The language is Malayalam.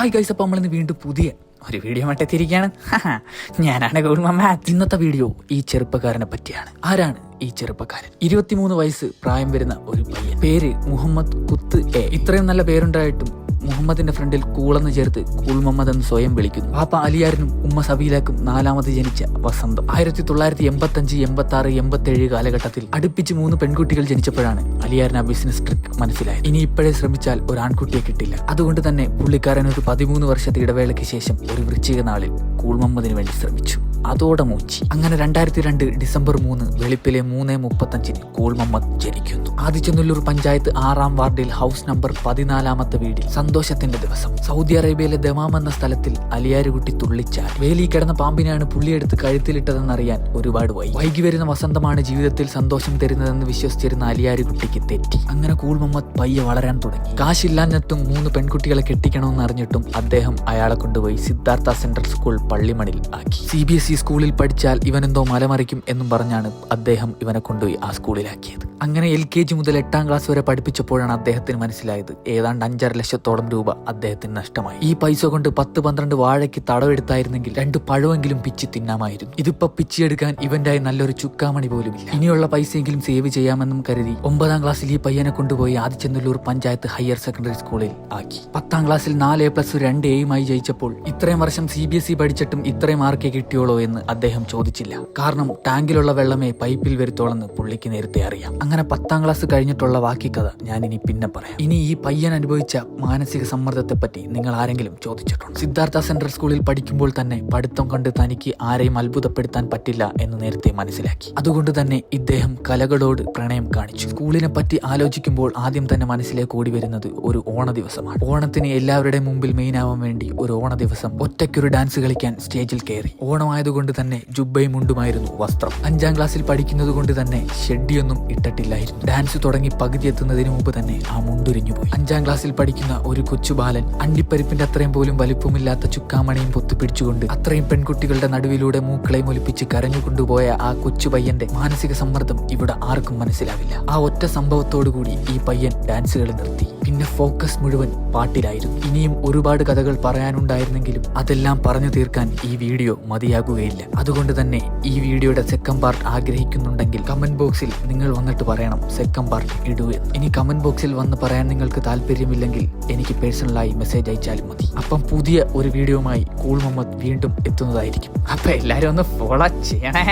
ഹായ് ഗൈസ്, അപ്പോൾ നമ്മളിന്ന് വീണ്ടും പുതിയ ഒരു വീഡിയോ മട്ടെത്തിയിരിക്കുകയാണ്. ഞാനാണ് ഗൗർമ. ഇന്നത്തെ വീഡിയോ ഈ ചെറുപ്പക്കാരനെ പറ്റിയാണ്. ആരാണ് ഈ ചെറുപ്പക്കാരൻ? 23 വയസ്സ് പ്രായം വരുന്ന ഒരു പയ്യൻ. പേര് മുഹമ്മദ് കുത്ത് എ. ഇത്രയും നല്ല പേരുണ്ടായിട്ടും മുഹമ്മദിന്റെ ഫ്രണ്ടിൽ കൂളെന്ന് ചേർത്ത് കൂൾ മുഹമ്മദ് എന്ന് സ്വയം വിളിക്കുന്നു. പാപ്പ അലിയാരിനും ഉമ്മ സബീലാക്കും 4ാമത് ജനിച്ച വസന്തം. 1985, 86, 87 കാലഘട്ടത്തിൽ അടുപ്പിച്ച് 3 പെൺകുട്ടികൾ ജനിച്ചപ്പോഴാണ് അലിയാരിന് ആ ബിസിനസ് ട്രിക്ക് മനസ്സിലായത്. ഇനി ഇപ്പോഴേ ശ്രമിച്ചാൽ ഒരു ആൺകുട്ടിയെ കിട്ടില്ല. അതുകൊണ്ട് തന്നെ പുള്ളിക്കാരൻ ഒരു 13 വർഷത്തെ ഇടവേളയ്ക്ക് ശേഷം ഒരു വൃശ്ചിക നാളിൽ കൂൾ മുഹമ്മദിന് വേണ്ടി ശ്രമിച്ചു. അതോടെ മൂച്ചി. അങ്ങനെ 2002 ഡിസംബർ 3 വെളുപ്പിലെ 3:35 കൂൾ മുഹമ്മദ് ജനിക്കുന്നു. ആദിച്ചനല്ലൂർ പഞ്ചായത്ത് 6ാം വാർഡിൽ ഹൗസ് നമ്പർ 14ാമത്തെ വീടിൽ. സന്തോഷത്തിന്റെ ദിവസം. സൗദി അറേബ്യയിലെ ദമാം എന്ന സ്ഥലത്തിൽ അലിയാരുകുട്ടി തുള്ളിച്ചാൽ. വേലി കിടന്ന പാമ്പിനാണ് പുള്ളിയെടുത്ത് കഴുത്തിലിട്ടതെന്നറിയാൻ ഒരുപാട് വൈകി വരുന്ന വസന്തമാണ് ജീവിതത്തിൽ സന്തോഷം തരുന്നതെന്ന് വിശ്വസിച്ചിരുന്ന അലിയാരുകുട്ടിക്ക് തെറ്റി. അങ്ങനെ കൂൾ മുഹമ്മദ് പയ്യെ വളരാൻ തുടങ്ങി. കാശില്ലാഞ്ഞിട്ടും 3 പെൺകുട്ടികളെ കെട്ടിക്കണമെന്ന് അറിഞ്ഞിട്ടും അദ്ദേഹം അയാളെ കൊണ്ടുപോയി സിദ്ധാർത്ഥ സെൻട്രൽ സ്കൂൾ പള്ളിമണിൽ ആക്കി. CBSE സ്കൂളിൽ പഠിച്ചാൽ ഇവനെന്തോ മലമറിക്കും എന്നും പറഞ്ഞാണ് അദ്ദേഹം ഇവനെ കൊണ്ടുപോയി ആ സ്കൂളിലാക്കിയത്. അങ്ങനെ LKG മുതൽ 8ാം ക്ലാസ് വരെ പഠിപ്പിച്ചപ്പോഴാണ് അദ്ദേഹത്തിന് മനസ്സിലായത് ഏതാണ്ട് 5.5 ലക്ഷത്തോളം രൂപ അദ്ദേഹത്തിന് നഷ്ടമായി. ഈ പൈസ കൊണ്ട് 10-12 വാഴയ്ക്ക് തടവെടുത്തായിരുന്നെങ്കിൽ 2 പഴമെങ്കിലും പിച്ചി തിന്നാമായിരുന്നു. ഇതിപ്പോ പിച്ചിയെടുക്കാൻ ഇവന്റായി നല്ലൊരു ചുക്കാമണി പോലും ഇല്ല. ഇനിയുള്ള പൈസയെങ്കിലും സേവ് ചെയ്യാമെന്നും കരുതി 9ാം ക്ലാസ്സിൽ ഈ പയ്യനെ കൊണ്ടുപോയി ആദിച്ചനല്ലൂർ പഞ്ചായത്ത് ഹയർ സെക്കൻഡറി സ്കൂളിൽ ആക്കി. 10ാം ക്ലാസ്സിൽ 4A+, 2Aയുമായി ജയിച്ചപ്പോൾ ഇത്രയും വർഷം CBSE പഠിച്ചിട്ടും ഇത്രയും മാർക്കേ കിട്ടിയോളോ എന്ന് അദ്ദേഹം ചോദിച്ചില്ല. കാരണം ടാങ്കിലുള്ള വെള്ളമേ പൈപ്പിൽ വരുത്തോളെന്ന് പുള്ളിക്ക് നേരത്തെ അറിയാം. അങ്ങനെ 10ാം ക്ലാസ് കഴിഞ്ഞിട്ടുള്ള ബാക്കി കഥ ഞാൻ ഇനി പിന്നെ പറയാം. ഇനി ഈ പയ്യൻ അനുഭവിച്ച മാനസിക സമ്മർദ്ദത്തെ പറ്റി നിങ്ങൾ ആരെങ്കിലും ചോദിച്ചിട്ടുണ്ടോ? സിദ്ധാർത്ഥ സെൻട്രൽ സ്കൂളിൽ പഠിക്കുമ്പോൾ തന്നെ പഠിത്തം കണ്ട് തനിക്ക് ആരെയും അത്ഭുതപ്പെടുത്താൻ പറ്റില്ല എന്ന് നേരത്തെ മനസ്സിലാക്കി. അതുകൊണ്ട് തന്നെ ഇദ്ദേഹം കലകളോട് പ്രണയം കാണിച്ചു. സ്കൂളിനെ പറ്റി ആലോചിക്കുമ്പോൾ ആദ്യം തന്നെ മനസ്സിലേക്ക് ഓടി വരുന്നത് ഒരു ഓണ ദിവസമാണ്. ഓണത്തിന് എല്ലാവരുടെയും മുമ്പിൽ മെയിൻ ആവാൻ വേണ്ടി ഒരു ഓണ ദിവസം ഒറ്റയ്ക്കൊരു ഡാൻസ് കളിക്കാൻ സ്റ്റേജിൽ കയറി. ഓണമായതുകൊണ്ട് തന്നെ ജുബ്ബയും മുണ്ടുമായിരുന്നു വസ്ത്രം. 5ാം ക്ലാസ്സിൽ പഠിക്കുന്നത് കൊണ്ട് തന്നെ ഷെഡിയൊന്നും ഇട്ടിട്ടില്ലായിരുന്നു. ഡാൻസ് തുടങ്ങി പകുതി എത്തുന്നതിന് മുമ്പ് തന്നെ ആ മുണ്ടുരിഞ്ഞു പോയി. 5ാം ക്ലാസ്സിൽ പഠിക്കുന്ന ഒരു കൊച്ചു ബാലൻ അണ്ടിപ്പരിപ്പിന്റെ അത്രയും പോലും വലിപ്പമില്ലാത്ത ചുക്കാമണിയും പൊത്തിപ്പിടിച്ചുകൊണ്ട് അത്രയും പെൺകുട്ടികളുടെ നടുവിലൂടെ മൂക്കളെ ഒലിപ്പിച്ച് കരഞ്ഞുകൊണ്ടുപോയ ആ കൊച്ചു പയ്യന്റെ മാനസിക സമ്മർദ്ദം ഇവിടെ ആർക്കും മനസ്സിലാവില്ല. ആ ഒറ്റ സംഭവത്തോടുകൂടി ഈ പയ്യൻ ഡാൻസുകൾ നിർത്തി. പിന്നെ ഫോക്കസ് മുഴുവൻ പാട്ടിലായിരുന്നു. ഇനിയും ഒരുപാട് കഥകൾ പറയാനുണ്ടായിരുന്നെങ്കിലും അതെല്ലാം പറഞ്ഞു തീർക്കാൻ ഈ വീഡിയോ മതിയാകുകയില്ല. അതുകൊണ്ട് തന്നെ ഈ വീഡിയോയുടെ സെക്കൻഡ് പാർട്ട് ആഗ്രഹിക്കുന്നുണ്ടെങ്കിൽ കമന്റ് ബോക്സിൽ നിങ്ങൾ വന്നിട്ട് പറയണം സെക്കൻഡ് പാർട്ട് ഇടൂ എന്ന്. ഇനി കമന്റ് ബോക്സിൽ വന്ന് പറയാൻ നിങ്ങൾക്ക് താല്പര്യമില്ലെങ്കിൽ എനിക്ക് പേഴ്സണലായി മെസ്സേജ് അയച്ചാലും മതി. അപ്പം പുതിയ ഒരു വീഡിയോയുമായി കൂൾ മുഹമ്മദ് വീണ്ടും എത്തുന്നതായിരിക്കും. അപ്പൊ എല്ലാരും ഒന്ന് ഫോളോ ചെയ്യണേ.